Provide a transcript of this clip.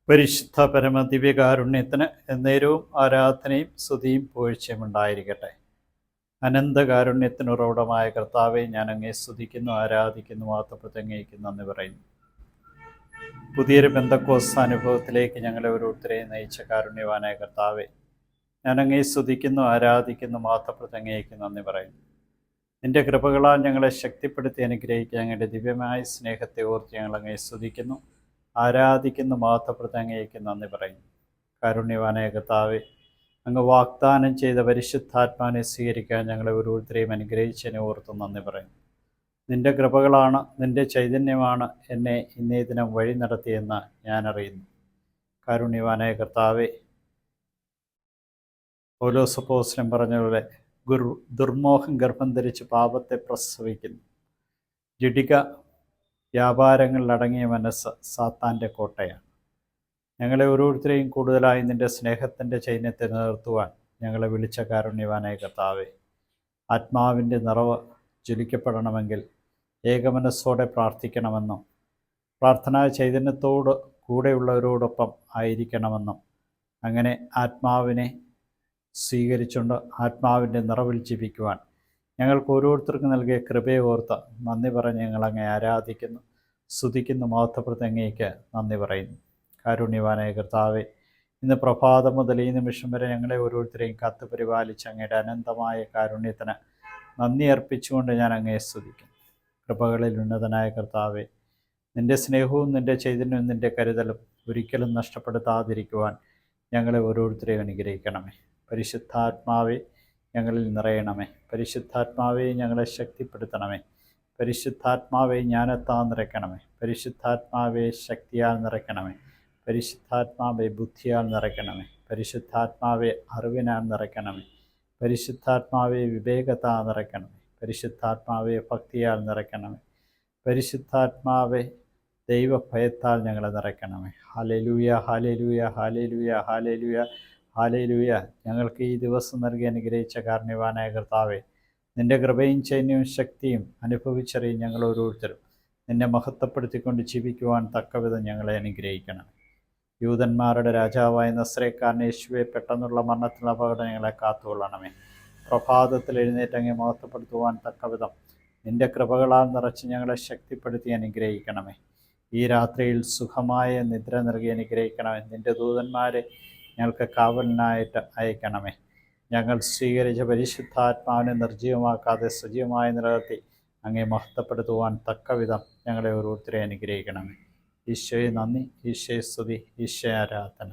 പരിശുദ്ധ പരമ ദിവ്യകാരുണ്യത്തിന് എന്നേരവും ആരാധനയും സ്തുതിയും പുകഴ്ചയും ഉണ്ടായിരിക്കട്ടെ. അനന്തകാരുണ്യത്തിന് ഉറവിടമായ കർത്താവെ, ഞാൻ അങ്ങേ സ്തുതിക്കുന്നു, ആരാധിക്കുന്നു, വാഴ്ത്തപ്പെടുന്നു, നന്ദി പറയുന്നു. പുതിയൊരു പെന്തക്കോസ്ത് അനുഭവത്തിലേക്ക് ഞങ്ങളെ ഓരോരുത്തരെയും നയിച്ച കാരുണ്യവാനായ കർത്താവെ, ഞാൻ അങ്ങേ സ്തുതിക്കുന്നു, ആരാധിക്കുന്നു, വാഴ്ത്തപ്പെടുന്നു, നന്ദി പറയുന്നു. നിന്റെ കൃപകളാൽ ഞങ്ങളെ ശക്തിപ്പെടുത്തി അനുഗ്രഹിക്കുക. ഞങ്ങളുടെ ദിവ്യമായ സ്നേഹത്തെ ഓർത്ത് ഞങ്ങൾ അങ്ങേ സ്തുതിക്കുന്നു, ആരാധിക്കുന്നു, മഹത്വപ്പെടുത്തി നന്ദി പറയുന്നു. കാരുണ്യവാനായ കർത്താവെ, അങ്ങ് വാഗ്ദാനം ചെയ്ത പരിശുദ്ധാത്മാവിനെ സ്വീകരിക്കാൻ ഞങ്ങളെ ഓരോരുത്തരെയും അനുഗ്രഹിച്ചതിനെ ഓർത്ത് നന്ദി പറയുന്നു. നിന്റെ കൃപകളാണ്, നിന്റെ ചൈതന്യമാണ് എന്നെ ഇന്നേ ദിനം വഴി നടത്തിയെന്ന് ഞാൻ അറിയുന്നു. കാരുണ്യവാനായ കർത്താവെ, പൗലോസ് അപ്പോസ്തലൻ പറഞ്ഞതുപോലെ ദുർമോഹം ഗർഭം ധരിച്ച് പാപത്തെ പ്രസവിക്കുന്നു. ജഡിക വ്യാപാരങ്ങളിലടങ്ങിയ മനസ്സ് സാത്താൻ്റെ കോട്ടയാണ്. ഞങ്ങളെ ഓരോരുത്തരെയും കൂടുതലായി നിൻ്റെ സ്നേഹത്തിൻ്റെ ചൈന്യത്തെ നിലനിർത്തുവാൻ ഞങ്ങളെ വിളിച്ച കാരുണ്യവാനായ കർത്താവെ, ആത്മാവിൻ്റെ നിറവ് ജ്വലിക്കപ്പെടണമെങ്കിൽ ഏകമനസ്സോടെ പ്രാർത്ഥിക്കണമെന്നും പ്രാർത്ഥനാ ചൈതന്യത്തോട് കൂടെയുള്ളവരോടൊപ്പം ആയിരിക്കണമെന്നും അങ്ങനെ ആത്മാവിനെ സ്വീകരിച്ചുകൊണ്ട് ആത്മാവിൻ്റെ നിറവിൽ ജീവിക്കുവാൻ ഞങ്ങൾക്ക് ഓരോരുത്തർക്കും നൽകിയ കൃപയെ ഓർത്ത് നന്ദി പറഞ്ഞ് ഞങ്ങളങ്ങേ ആരാധിക്കുന്നു, സ്തുതിക്കുന്നു, മഹത്വപ്പെടുത്തി നന്ദി പറയുന്നു. കാരുണ്യവാനായ കർത്താവെ, ഇന്ന് പ്രഭാതം മുതൽ ഈ നിമിഷം വരെ ഞങ്ങളെ ഓരോരുത്തരെയും കാത്തു പരിപാലിച്ച് അങ്ങയുടെ അനന്തമായ കാരുണ്യത്തിന് നന്ദി അർപ്പിച്ചുകൊണ്ട് ഞാൻ അങ്ങയെ സ്തുതിക്കുന്നു. കൃപകളിൽ ഉന്നതനായ കർത്താവെ, നിൻ്റെ സ്നേഹവും നിൻ്റെ ചൈതന്യവും നിൻ്റെ കരുതലും ഒരിക്കലും നഷ്ടപ്പെടുത്താതിരിക്കുവാൻ ഞങ്ങളെ ഓരോരുത്തരെയും അനുഗ്രഹിക്കണമേ. പരിശുദ്ധാത്മാവെ, ഞങ്ങളിൽ നിറയണമേ. പരിശുദ്ധാത്മാവെ, ഞങ്ങളെ ശക്തിപ്പെടുത്തണമേ. പരിശുദ്ധാത്മാവെ, ജ്ഞാനത്താൽ നിറയ്ക്കണമേ. പരിശുദ്ധാത്മാവെ, ശക്തിയാൽ നിറയ്ക്കണമേ. പരിശുദ്ധാത്മാവെ, ബുദ്ധിയാൽ നിറയ്ക്കണമേ. പരിശുദ്ധാത്മാവെ, അറിവിനാൽ നിറയ്ക്കണമേ. പരിശുദ്ധാത്മാവെ, വിവേകത്താൽ നിറയ്ക്കണമേ. പരിശുദ്ധാത്മാവെ, ഭക്തിയാൽ നിറയ്ക്കണമേ. പരിശുദ്ധാത്മാവെ, ദൈവഭയത്താൽ ഞങ്ങളെ നിറയ്ക്കണമേ. Hallelujah, hallelujah, hallelujah, hallelujah, hallelujah. ഞങ്ങൾക്ക് ഈ ദിവസം നൽകി അനുഗ്രഹിച്ച കാരുണ്യവാനായ കർത്താവെ, നിൻ്റെ കൃപയും ചൈന്യവും ശക്തിയും അനുഭവിച്ചറിയും ഞങ്ങൾ ഓരോരുത്തരും നിന്നെ മഹത്വപ്പെടുത്തിക്കൊണ്ട് ജീവിക്കുവാൻ തക്കവിധം ഞങ്ങളെ അനുഗ്രഹിക്കണം. യൂതന്മാരുടെ രാജാവായ നസ്രേക്കാരൻ യേശുവെ, പെട്ടെന്നുള്ള മരണത്തിലുള്ള അപകടം ഞങ്ങളെ കാത്തുകൊള്ളണമേ. പ്രഭാതത്തിൽ എഴുന്നേറ്റങ്ങെ മഹത്വപ്പെടുത്തുവാൻ തക്കവിധം നിൻ്റെ കൃപകളാൽ നിറച്ച് ഞങ്ങളെ ശക്തിപ്പെടുത്തി അനുഗ്രഹിക്കണമേ. ഈ രാത്രിയിൽ സുഖമായ നിദ്ര നൽകി അനുഗ്രഹിക്കണമേ. നിൻ്റെ ദൂതന്മാരെ ഞങ്ങൾക്ക് കാവലിനായിട്ട് അയക്കണമേ. ഞങ്ങൾ സ്വീകരിച്ച പരിശുദ്ധാത്മാവിനെ നിർജ്ജീവമാക്കാതെ സജീവമായി നിലനിർത്തി അങ്ങേ മഹത്വപ്പെടുത്തുവാൻ തക്കവിധം ഞങ്ങളെ ഓരോരുത്തരെ അനുഗ്രഹിക്കണമേ. ഈശോയെ നന്ദി, ഈശോയെ സ്തുതി, ഈശോയെ ആരാധന.